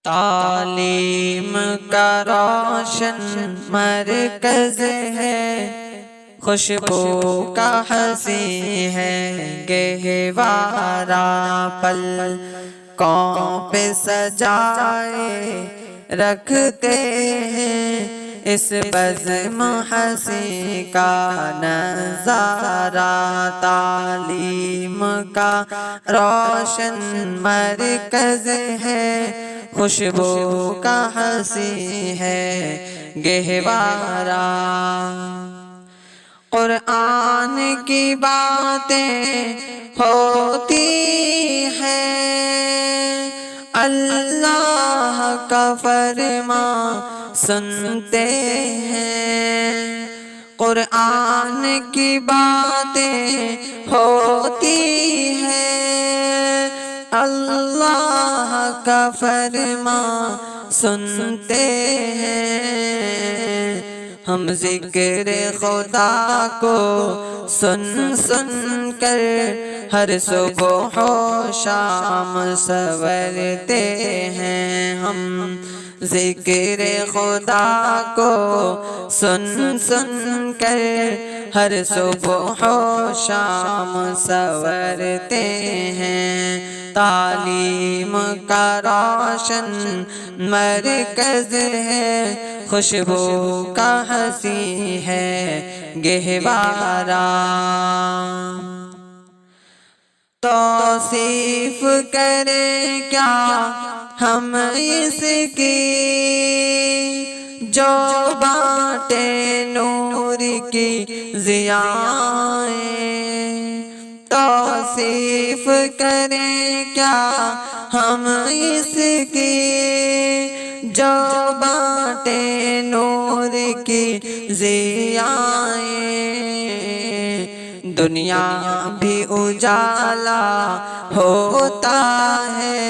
تعلیم کا روشن مرکز ہے، خوشبو کا ہنسی ہے گہوارہ، پلکوں پہ سجائے رکھتے ہیں اس بزم ہنسی کا نظارہ۔ تعلیم کا روشن مرکز ہے، خوشبو کا ہنسی ہے گہوارہ۔ قرآن کی باتیں ہوتی ہیں، اللہ کا فرمان سنتے ہیں۔ قرآن کی باتیں ہوتی ہیں، اللہ کا فرمان سنتے ہیں۔ ہم ذکر خدا کو سن سن کر ہر صبح و شام سنورتے ہیں۔ ہم ذکر خدا کو سن سن کر ہر صبح و شام سنورتے ہیں۔ تعلیم کا روشن مرکز ہے، خوشبو کا ہنسی ہے گہوارہ۔ توصیف کریں کیا ہم اس کی، جو بانٹے نور کی ضیائیں۔ توصیف کریں کیا ہم اس کی، جو بانٹے نور کی ضیائیں۔ دنیا بھی اجالا ہوتا ہے،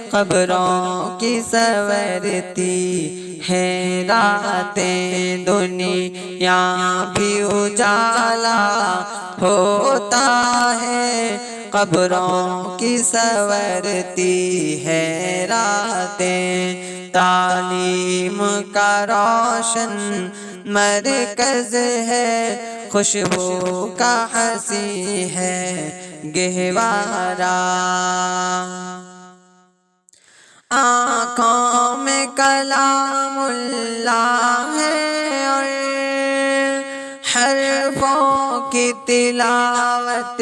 قبروں کی سنورتی ہیں راتیں۔ دنیا بھی اجالا ہوتا ہے، قبروں کی سنورتی ہیں راتیں۔ تعلیم کا روشن مرکز ہے، خوشبو کا ہنسی ہے گہوارہ۔ آنکھوں میں کلام اللہ ہے اور حرفوں کی تلاوت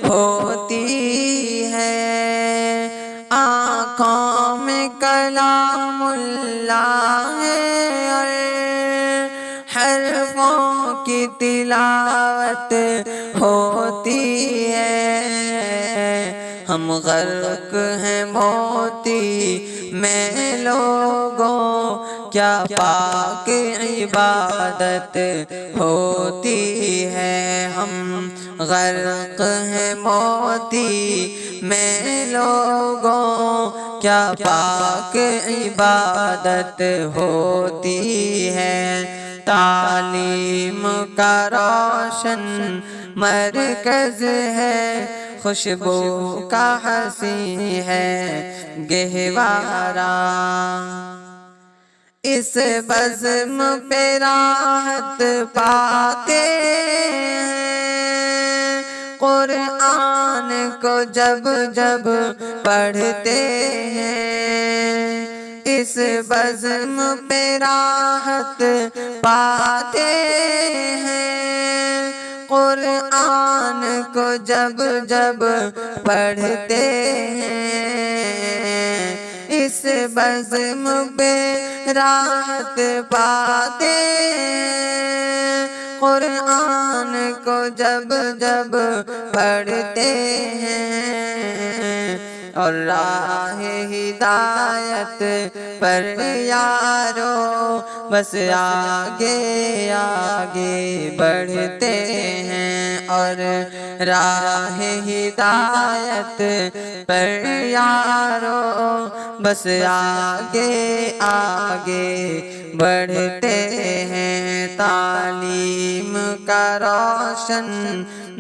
ہوتی ہے۔ آنکھوں میں کلام اللہ ہے اور حرفوں کی تلاوت ہوتی ہے۔ ہم غرق ہیں موتی میں لوگوں، کیا پاک عبادت ہوتی ہے۔ ہم غرق ہیں موتی میں لوگوں، کیا پاک عبادت ہوتی ہے۔ تعلیم کا روشن مرکز ہے، خوشبو کا ہنسی ہے گہوارہ۔ اس بزم پہ راحت پاتے ہیں، قرآن کو جب جب پڑھتے ہیں۔ اس بزم پہ راحت پاتے ہیں، قرآن کو جب جب پڑھتے ہیں۔ اس بزم پہ راحت پاتے ہیں، قرآن کو جب جب پڑھتے ہیں۔ اور راہ ہدایت پر یارو بس آگے آگے بڑھتے ہیں اور راہ ہدایت پر یارو بس آگے آگے بڑھتے ہیں۔ تعلیم کا روشن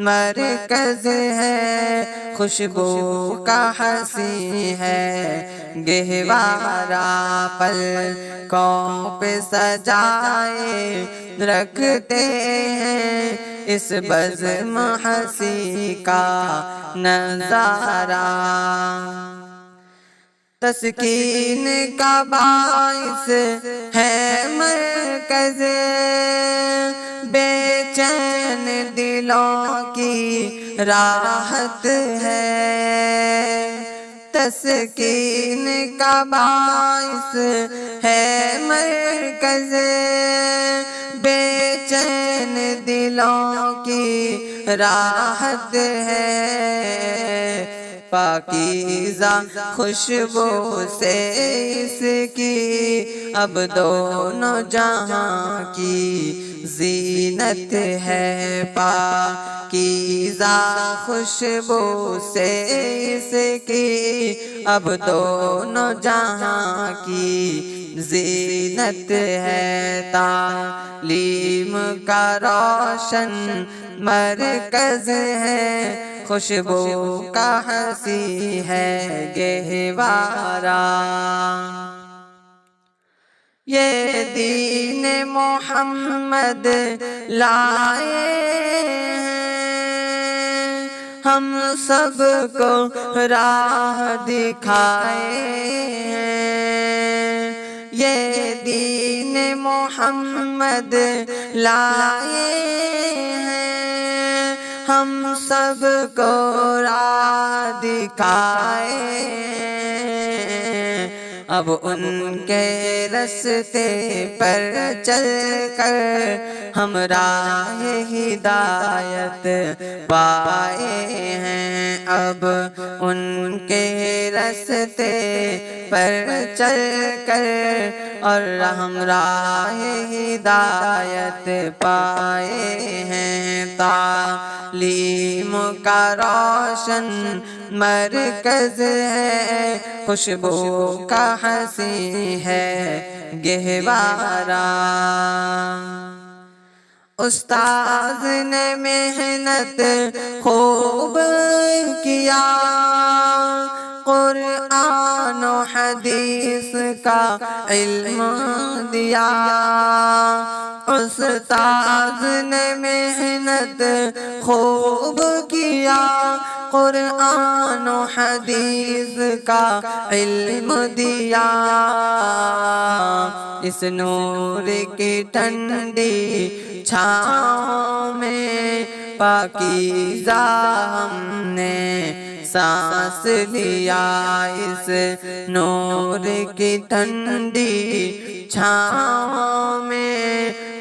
مرکز ہے، خوشبو کا ہنسی ہے گہوارہ، پلکوں پہ سجائے رکھتے ہیں اس بزم ہنسی کا نظارہ۔ تسکین کا باعث ہے مرکز بے چین دلوں کی راحت ہے، تسکین کا باعث ہے مرکز بے چین دلوں کی راحت ہے۔ پاکیزہ خوشبو سے اس کی اب دونوں جہاں کی زینت ہے، پاکیزہ خوشبو سے اس کی اب دونوں جہاں کی زینت ہے۔ تعلیم کا روشن مرکز ہے، خوشبو کا ہنسی ہے گہوارہ۔ یہ دین محمد لائے ہیں، ہم سب کو راہ دکھائے ہیں۔ یہ دین محمد لائے ہیں، ہم سب کو راہ دکھائے، اب ان کے رستے پر چل کر ہم راہ ہدایت پائے ہیں، اب ان کے رستے پر چل کر اور ہم راہ ہدایت پائے ہیں۔ تعلیم کا روشن مرکز ہے، خوشبو کا ہنسی ہے گہوارہ۔ استاذ نے محنت خوب کیا، قرآن و حدیث کا علم دیا، استاذ نے محنت خوب کیا، قرآن و حدیث کا علم دیا، اس نور کی ٹھنڈی چھاؤں میں پاکیزہ ہم نے سانس لیا، اس نور کی ٹھنڈی چھاؤں میں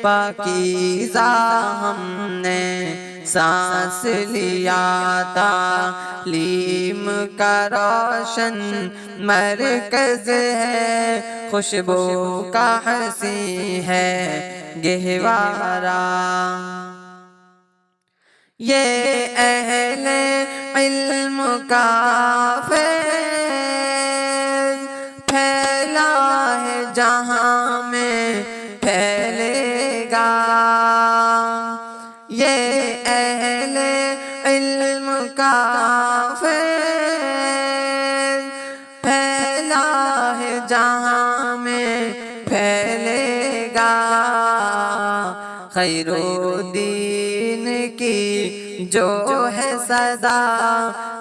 پاکیزہ ہم نے سانس لیا۔ تعلیم کا روشن مرکز ہے، خوشبو کا ہنسی ہے گہوارہ۔ یہ اہل علم کا فیض پھیلا ہے جہاں میں پھیلے گا، یہ اہل علم کا فیض پھیلا ہے جہاں میں پھیلے گا، خیر الدین کی جو ہے صدا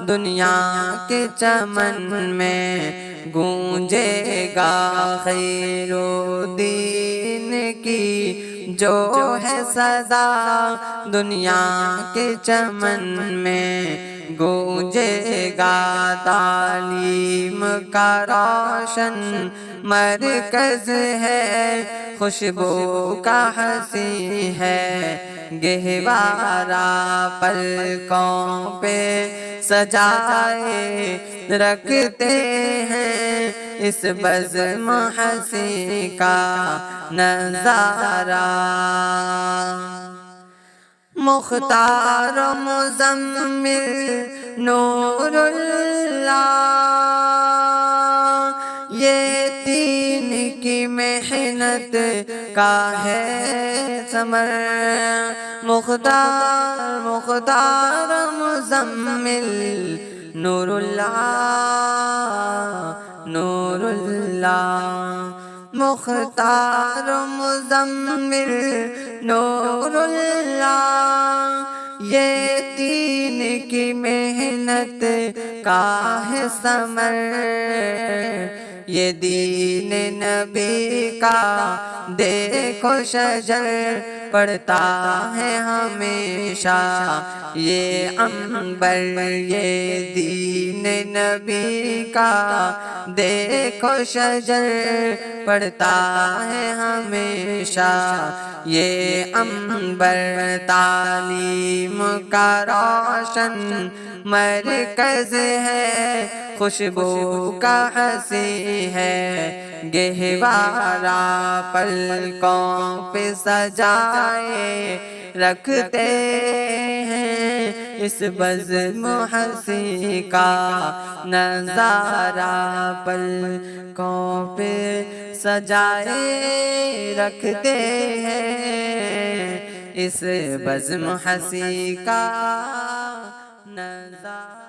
دنیا کے چمن میں گونجے گا، خیر الدین کی جو ہے صدا دنیا کے چمن میں گونجے گا۔ تعلیم کا روشن مرکز ہے، خوشبو کا ہنسی ہے گہوارہ، پلکوں پہ سجائے رکھتے ہیں اس بزم حسین کا نظارہ۔ مختار و مزمل نور اللہ، یہ دین کی محنت کا ہے ثمر۔ مختار مزمل نور اللہ، نور اللہ، مختار مزمل نور اللہ، یہ دین کی محنت کا ہے ثمر۔ یہ دین نبی کا دیکھو شجر پڑتا ہے ہمیشہ، یہ عنبر یہ دین نبی کا دیکھو شجر پڑتا ہے ہمیشہ، یہ عنبر تعلیم کا روشن مرکز ہے، خوشبو کا ہنسی ہے گہوارہ، پلکوں پہ سجائے رکھتے ہیں اس بزم حسین کا نظارہ، پلکوں پہ سجائے رکھتے ہیں اس بزم حسین کا نظارہ۔